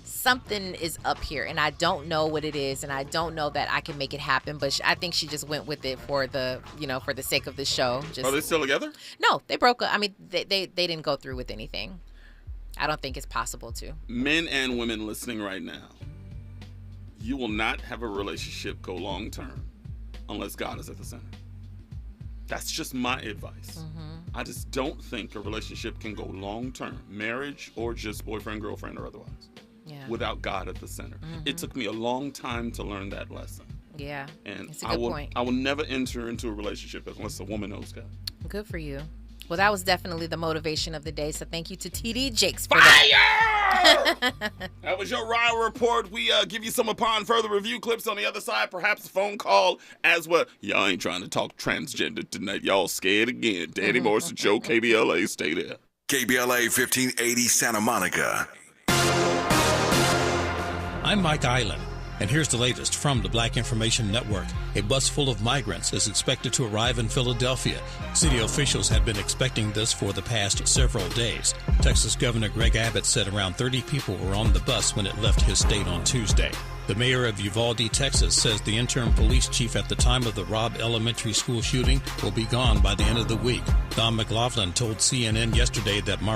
Something is up here, and I don't know what it is, and I don't know that I can make it happen. But I think she just went with it for the sake of the show. Are they still together? No, they broke up. I mean, they didn't go through with anything. I don't think it's possible to. Men and women listening right now, you will not have a relationship go long term unless God is at the center. That's just my advice. I just don't think a relationship can go long term, marriage or just boyfriend, girlfriend, or otherwise. Yeah. Without God at the center. It took me a long time to learn that lesson. Yeah. And it's a good point. I will never enter into a relationship unless a woman knows God. Good for you. Well, that was definitely the motivation of the day. So thank you to TD Jakes for that. That was your Ryan Report. We give you some upon further review clips on the other side, perhaps a phone call as well. Y'all ain't trying to talk transgender tonight. Y'all scared again. Danny Morrison Show, KBLA. Stay there. KBLA 1580 Santa Monica. I'm Mike Island, and here's the latest from the Black Information Network. A bus full of migrants is expected to arrive in Philadelphia. City officials have been expecting this for the past several days. Texas Governor Greg Abbott said around 30 people were on the bus when it left his state on Tuesday. The mayor of Uvalde, Texas, says the interim police chief at the time of the Robb Elementary School shooting will be gone by the end of the week. Don McLaughlin told CNN yesterday that